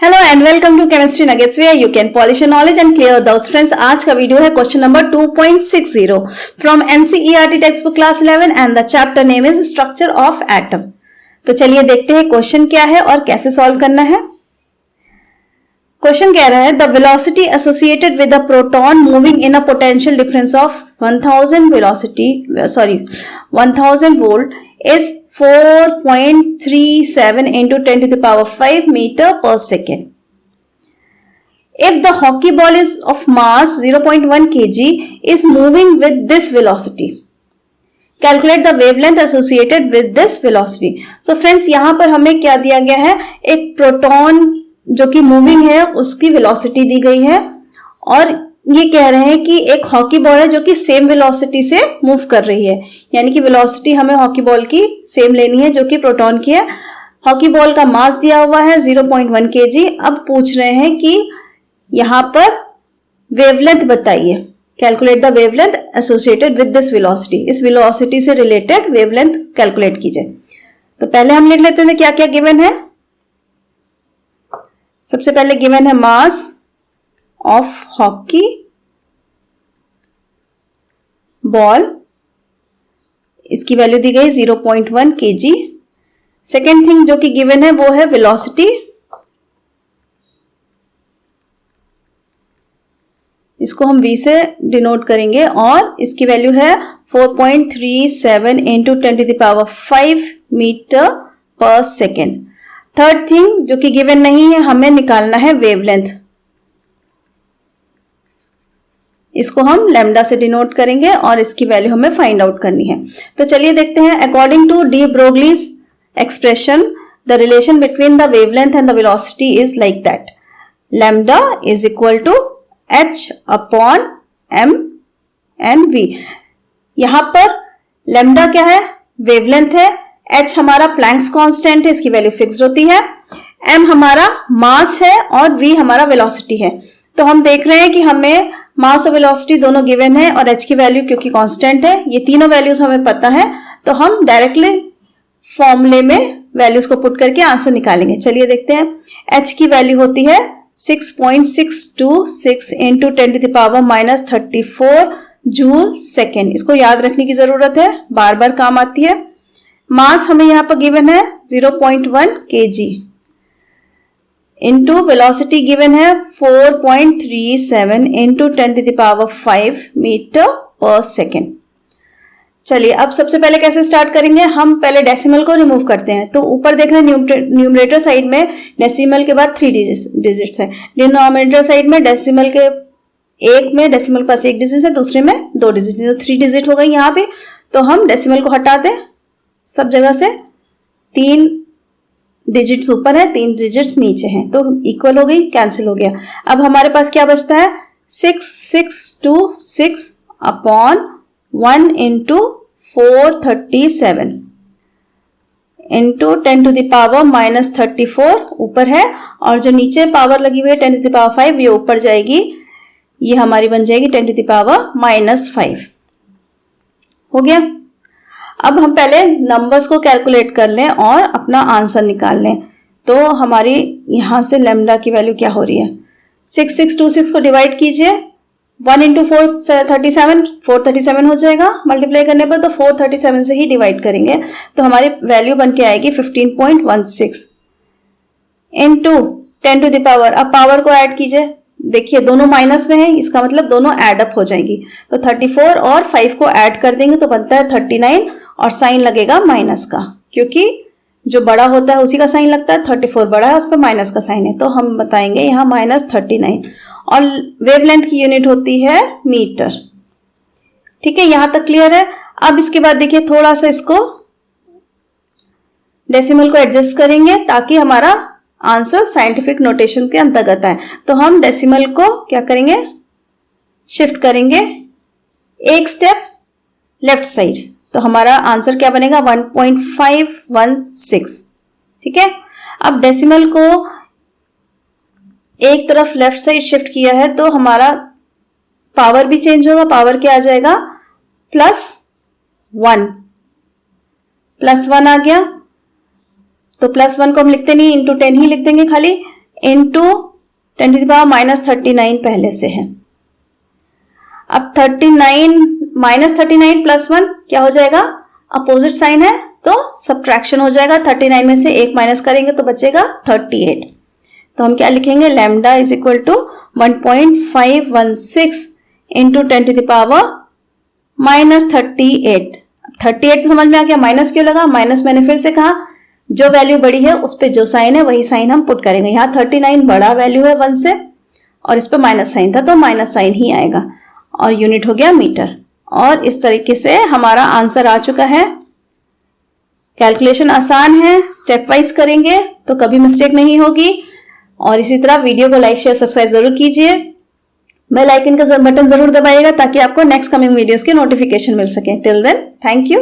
Hello and welcome to chemistry nuggets where you can polish your knowledge and clear doubts. Friends, आज का video है question number 2.60 from NCERT text book class 11 and the chapter name is structure of atom. तो चलिए देखते हैं question क्या है और कैसे सॉल्व करना है। क्वेश्चन कह रहा है the velocity associated with a proton moving in a potential difference of 1000 volt is 4.37 into 10 to the power 5 meter per second. If the hockey ball is of mass 0.1 kg is moving with this velocity, calculate the wavelength associated with this velocity. So friends, यहाँ पर हमें क्या दिया गया है, एक proton जो कि मूविंग है उसकी वेलोसिटी दी गई है और ये कह रहे हैं कि एक हॉकी बॉल है जो कि सेम वेलोसिटी से मूव कर रही है, यानी कि वेलोसिटी हमें हॉकी बॉल की सेम लेनी है जो कि प्रोटॉन की है। हॉकी बॉल का मास दिया हुआ है 0.1 kg। अब पूछ रहे हैं कि यहां पर वेवलेंथ बताइए, calculate the wavelength associated with this velocity. इस वेलोसिटी से रिलेटेड वेवलेंथ कैलकुलेट कीजिए। तो पहले हम लिख लेते हैं क्या क्या गिवन है। सबसे पहले गिवन है मास ऑफ हॉकी बॉल, इसकी वैल्यू दी गई 0.1 kg। सेकेंड थिंग जो कि गिवन है वो है वेलोसिटी, इसको हम v से डिनोट करेंगे और इसकी वैल्यू है 4.37 into 10 to the power 5 metre पर सेकेंड। थर्ड थिंग जो कि गिवन नहीं है, हमें निकालना है वेवलेंथ, इसको हम लैम्डा से डिनोट करेंगे और इसकी वैल्यू हमें फाइंड आउट करनी है। तो चलिए देखते हैं। According to de Broglie's expression the relation between the wavelength and the velocity is like that lambda is equal to h upon m and v। यहां पर लैम्डा क्या है, वेवलेंथ है, h हमारा प्लैंक्स कांस्टेंट है, इसकी वैल्यू फिक्स्ड होती है, m हमारा मास है और v हमारा वेलोसिटी है। तो हम देख रहे हैं कि हमें मास और वेलोसिटी दोनों गिवन है और h की वैल्यू क्योंकि कांस्टेंट है, ये तीनों वैल्यूज हमें पता है, तो हम डायरेक्टली फॉर्मूले में वैल्यूज को पुट करके आंसर निकालेंगे। चलिए देखते हैं। h की वैल्यू होती है 6.626 into 10 to the power -34 joule second. इसको याद रखने की जरूरत है, बार बार काम आती है। मास हमें यहाँ पर गिवन है 0.1 kg इंटू वेलोसिटी गिवन है 4.37 into 10 to the power 5 metre पर सेकेंड। चलिए अब सबसे पहले कैसे स्टार्ट करेंगे, हम पहले डेसिमल को रिमूव करते हैं। तो ऊपर देख रहे हैं न्यूमरेटर साइड में डेसिमल के बाद 3 डिजिट्स है, डिनोमिनेटर साइड में डेसिमल के एक में डेसिमल पास 1 डिजिट है, दूसरे में 2 डिजिट, तो 3 डिजिट हो गई यहाँ पे। तो हम डेसिमल को हटा दें सब जगह से, 3 डिजिट्स ऊपर है 3 डिजिट्स नीचे हैं, तो इक्वल हो गई, कैंसिल हो गया। अब हमारे पास क्या बचता है 626 upon 1 into 437 into 10 to the power -34 ऊपर है और जो नीचे पावर लगी हुई है 10 टू द पावर 5 ये ऊपर जाएगी, ये हमारी बन जाएगी 10 टू द पावर -5। हो गया। अब हम पहले नंबर्स को कैलकुलेट कर लें और अपना आंसर निकाल लें। तो हमारी यहां से लैम्डा की वैल्यू क्या हो रही है, 6626 को डिवाइड कीजिए, 1 इंटू 437 हो जाएगा मल्टीप्लाई करने पर, तो 437 से ही डिवाइड करेंगे तो हमारी वैल्यू बन के आएगी 15.16 इंटू 10 टू द पावर। अब पावर को ऐड कीजिए, देखिए दोनों माइनस में है, इसका मतलब दोनों ऐड अप हो जाएंगी, तो 34 और 5 को ऐड कर देंगे तो बनता है 39 और साइन लगेगा माइनस का, क्योंकि जो बड़ा होता है उसी का साइन लगता है, 34 बड़ा है उस पर माइनस का साइन है, तो हम बताएंगे यहाँ -39 और वेवलेंथ की यूनिट होती है मीटर। ठीक है, यहां तक क्लियर है। अब इसके बाद देखिए थोड़ा सा इसको डेसिमल को एडजस्ट करेंगे ताकि हमारा आंसर साइंटिफिक नोटेशन के अंतर्गत आए। तो हम डेसिमल को क्या करेंगे, शिफ्ट करेंगे एक स्टेप लेफ्ट साइड, तो हमारा आंसर क्या बनेगा 1.516। ठीक है, अब डेसिमल को एक तरफ लेफ्ट साइड शिफ्ट किया है तो हमारा पावर भी चेंज होगा, पावर क्या आ जाएगा +1 आ गया, तो +1 को हम लिखते नहीं, इंटू 10 ही लिख देंगे खाली। इंटू 10⁻³ पहले से है। अब 39 -39 प्लस 1 क्या हो जाएगा, अपोजिट साइन है तो सब्ट्रैक्शन हो जाएगा। 39 में से 1 माइनस करेंगे तो बचेगा 38। तो हम क्या लिखेंगे, lambda is equal to 1.516 into 10⁻38। 38 तो समझ में आ गया, माइनस क्यों लगा, माइनस मैंने फिर से कहा जो वैल्यू बड़ी है उस पे जो साइन है वही साइन हम पुट करेंगे। यहाँ 39 बड़ा वैल्यू है 1 से और इस पे माइनस साइन था तो माइनस साइन ही आएगा और यूनिट हो गया मीटर। और इस तरीके से हमारा आंसर आ चुका है। कैलकुलेशन आसान है, स्टेप वाइज करेंगे तो कभी मिस्टेक नहीं होगी। और इसी तरह वीडियो को लाइक शेयर सब्सक्राइब जरूर कीजिए, बेल आइकन का बटन जरूर दबाइएगा ताकि आपको नेक्स्ट कमिंग वीडियोस के नोटिफिकेशन मिल सके। Till then thank you.